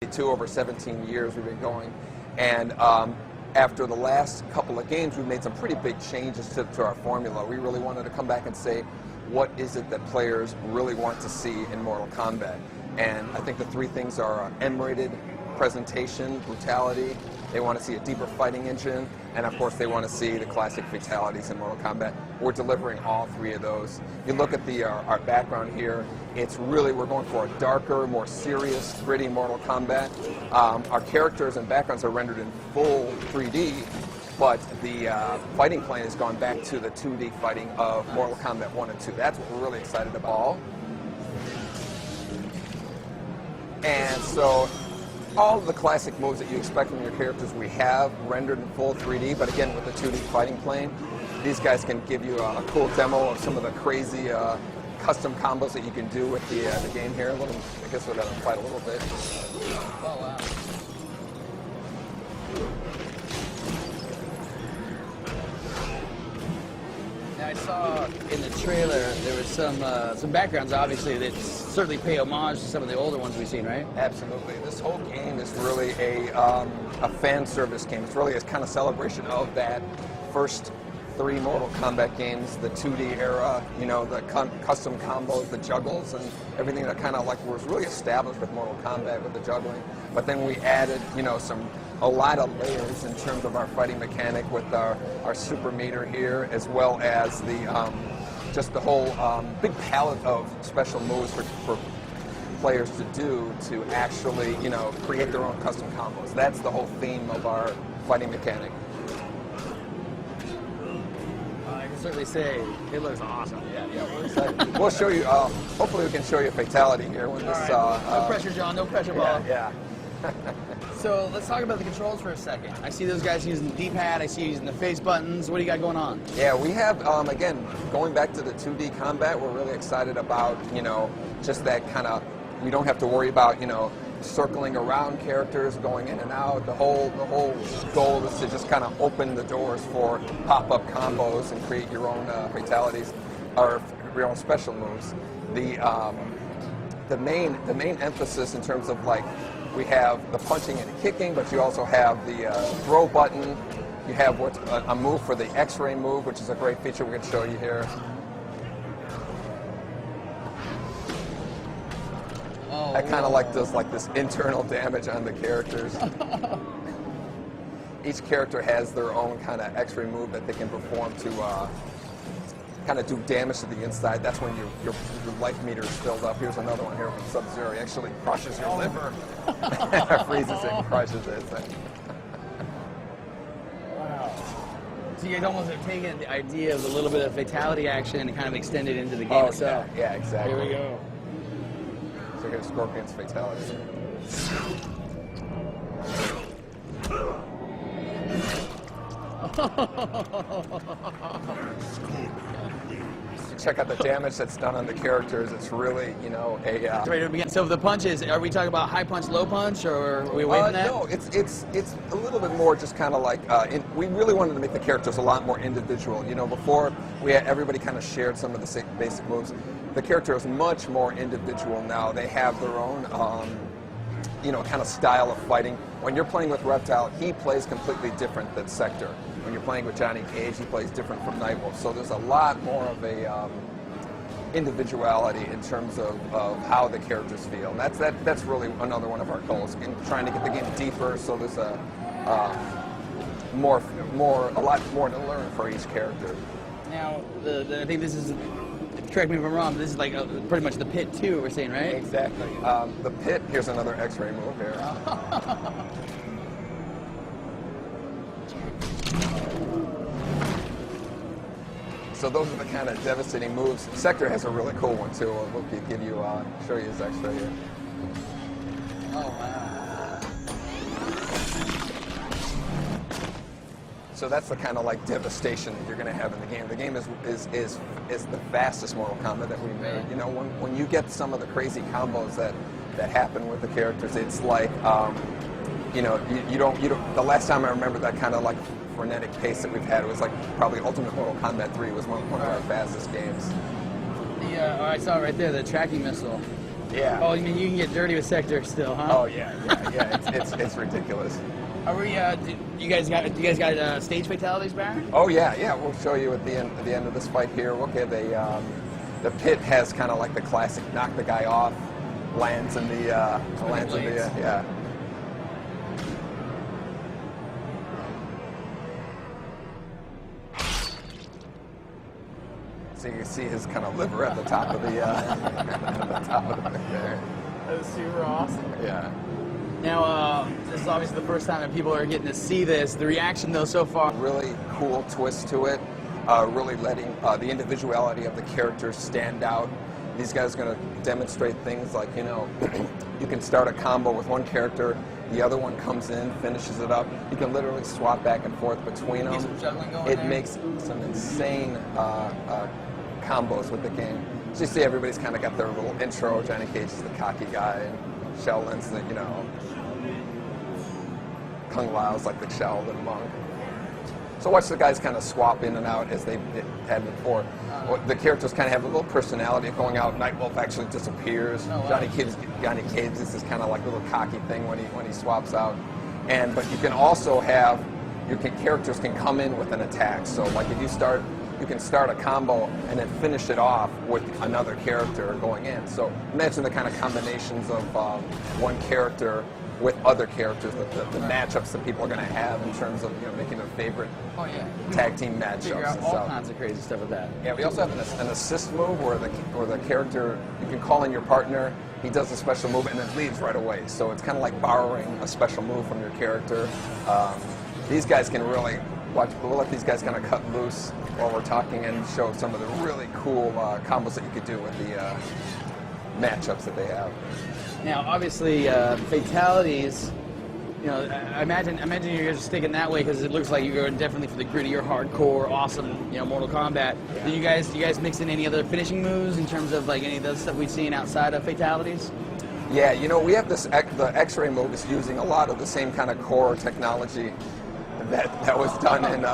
32 over 17 years we've been going. And after the last couple of games, we've made some pretty big changes to our formula. We really wanted to come back and say, what is it that players really want to see in Mortal Kombat? And I think the three things are M-rated presentation, brutality. They want to see a deeper fighting engine, and of course they want to see the classic fatalities in Mortal Kombat. We're delivering all three of those. You look at our background here, it's really, we're going for a darker, more serious, gritty Mortal Kombat. Our characters and backgrounds are rendered in full 3D, but the fighting plane has gone back to the 2D fighting of Mortal Kombat 1 and 2. That's what we're really excited about. And so, all of the classic moves that you expect from your characters we have rendered in full 3D, but again with the 2D fighting plane. These guys can give you a cool demo of some of the crazy custom combos that you can do with the game here. I guess we'll let them fight a little bit. Oh, wow. Now, I saw in the trailer there was some backgrounds, obviously, that certainly pay homage to some of the older ones we've seen, right? Absolutely. This whole game is really a fan service game. It's really a kind of celebration of that first three Mortal Kombat games, the 2D era, you know, the custom combos, the juggles, and everything that kind of like was really established with Mortal Kombat with the juggling. But then we added, you know, a lot of layers in terms of our fighting mechanic with our super meter here, as well as the just the whole big palette of special moves for players to do to actually, you know, create their own custom combos. That's the whole theme of our fighting mechanic. I can certainly say it looks awesome. Yeah, we're excited. We'll show you, hopefully we can show you a fatality here with this. No pressure, John, no pressure, ball. Yeah. So let's talk about the controls for a second. I see those guys using the D-pad, I see you using the face buttons. What do you got going on? Yeah, we have, again, going back to the 2D combat, we're really excited about, you know, just that kind of, we don't have to worry about, you know, circling around characters, going in and out. The whole goal is to just kind of open the doors for pop-up combos and create your own fatalities, or your own special moves. The main emphasis in terms of, like, we have the punching and kicking, but you also have the throw button. You have what's a move for the X-ray move, which is a great feature we're going to show you here. Oh, that kind of like does like this internal damage on the characters. Each character has their own kind of X-ray move that they can perform to kind of do damage to the inside. That's when your life meter is filled up. Here's another one here from Sub-Zero. He actually crushes your liver. Freezes it and crushes it. Wow. So you guys almost have taken the idea of a little bit of fatality action and kind of extended it into the game itself. Yeah, exactly. Here we go. So we get a Scorpion's fatality. Check out the damage that's done on the characters. It's really, you know, Ready to begin. So the punches, are we talking about high punch, low punch, or are we away from that? No, it's a little bit more just kind of like, we really wanted to make the characters a lot more individual. You know, before we had everybody kind of shared some of the basic moves. The character is much more individual now. They have their own, you know, kind of style of fighting. When you're playing with Reptile, he plays completely different than Sector. When you're playing with Johnny Cage, he plays different from Nightwolf. So there's a lot more of a individuality in terms of how the characters feel. And that's really another one of our goals, in trying to get the game deeper. So there's a lot more to learn for each character. Now, I think this is, correct me if I'm wrong, but this is like pretty much the pit too, we're saying, right? Exactly. The pit, here's another X-ray move here. So those are the kind of devastating moves. Sector has a really cool one too. We'll give you, show you his X-ray here. Oh, wow. So that's the kind of like devastation that you're going to have in the game. The game is the fastest Mortal Kombat that we made. You know, when you get some of the crazy combos that happen with the characters, it's like, you know, you don't. The last time I remember that kind of like frenetic pace that we've had, it was like probably Ultimate Mortal Kombat 3 was one of our fastest games. I saw right there the tracking missile. Yeah. Oh, you mean you can get dirty with Sector still, huh? Oh yeah. It's ridiculous. Are we? You guys got stage fatalities, Baron? Oh yeah. We'll show you at the end of this fight here. Okay, the pit has kind of like the classic knock the guy off, lands in the yeah. So you can see his kind of liver at the top of the at the top of the pit there. That was super awesome. Yeah. Now, this is obviously the first time that people are getting to see this. The reaction, though, so far. Really cool twist to it. Really letting the individuality of the characters stand out. These guys are going to demonstrate things like, you know, you can start a combo with one character, the other one comes in, finishes it up. You can literally swap back and forth between them. Some juggling going It there. makes some insane combos with the game. So you see everybody's kind of got their little intro. Johnny Cage is the cocky guy, and Shaolin's the, you know, Kung Lao's like the Shaolin monk. So watch the guys kind of swap in and out as they had before. The characters kind of have a little personality going out. Nightwolf actually disappears. Oh, wow. Johnny Cage is this kind of like little cocky thing when he swaps out. But you can also have characters can come in with an attack. So like if you can start a combo and then finish it off with another character going in. So imagine the kind of combinations of one character with other characters, the matchups that people are going to have in terms of, you know, making their favorite tag team matchups. Figure out and all stuff. kinds of crazy stuff with that. Yeah, we also have an assist move where the character, you can call in your partner, he does a special move and then leaves right away. So it's kind of like borrowing a special move from your character. These guys can really we'll let these guys kind of cut loose while we're talking and show some of the really cool combos that you could do with the matchups that they have. Now, obviously, fatalities. You know, I imagine you guys are sticking that way because it looks like you're going definitely for the grittier, hardcore, awesome, you know, Mortal Kombat. Yeah. Do you guys mix in any other finishing moves in terms of like any of the stuff we've seen outside of fatalities? Yeah, you know, we have the X-ray move is using a lot of the same kind of core technology that was done in.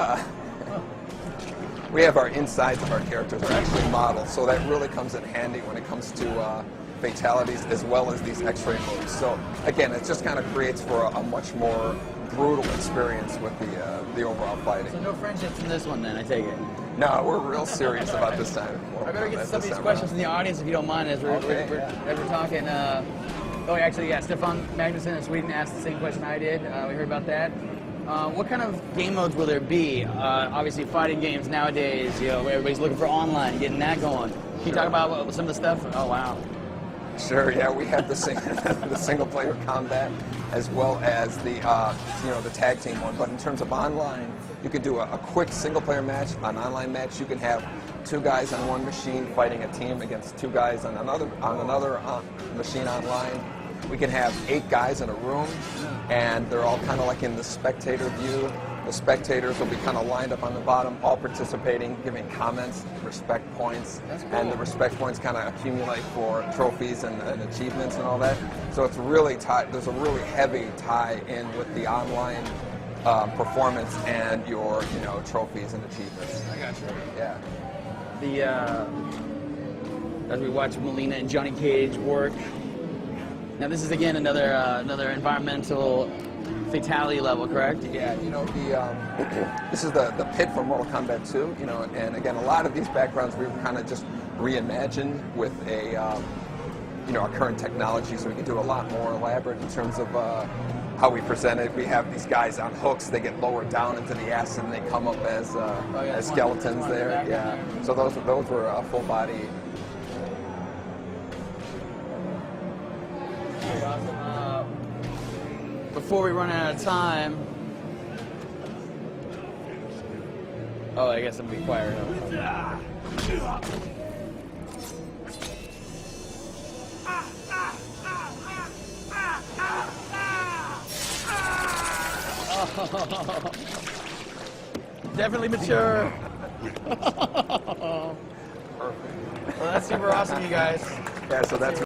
We have our insides of our characters are actually modeled, so that really comes in handy when it comes to fatalities as well as these X-ray moves. So again, it just kind of creates for a much more brutal experience with the overall fighting. So no friendships in this one, then I take it. No, we're real serious about this time. I better get some of these questions from the audience if you don't mind, as we're talking. Stefan Magnuson in Sweden asked the same question I did. We heard about that. What kind of game modes will there be? Obviously, fighting games nowadays, you know, everybody's looking for online, getting that going. Can you talk about some of the stuff? Oh, wow. Sure, yeah, we have the single-player combat as well as the the tag team one. But in terms of online, you can do a quick single-player match, an online match. You can have two guys on one machine fighting a team against two guys on another machine online. We can have 8 guys in a room, and they're all kind of like in the spectator view. The spectators will be kind of lined up on the bottom, all participating, giving comments, respect points, and the respect points kind of accumulate for trophies and achievements and all that. So it's really tied. There's a really heavy tie in with the online performance and your trophies and achievements. I got you. Yeah. As we watch Melina and Johnny Cage work. Now this is again another environmental fatality level, correct? Yeah, this is the pit from Mortal Kombat 2, and again, a lot of these backgrounds we kind of just reimagined with a current technology, so we can do a lot more elaborate in terms of how we present it. We have these guys on hooks; they get lowered down into the acid, and they come up as skeletons there. Yeah, so those were full body. Before we run out of time, I guess I'm gonna be quiet. Definitely mature. Perfect. Well, that's super awesome, you guys. Yeah, so that's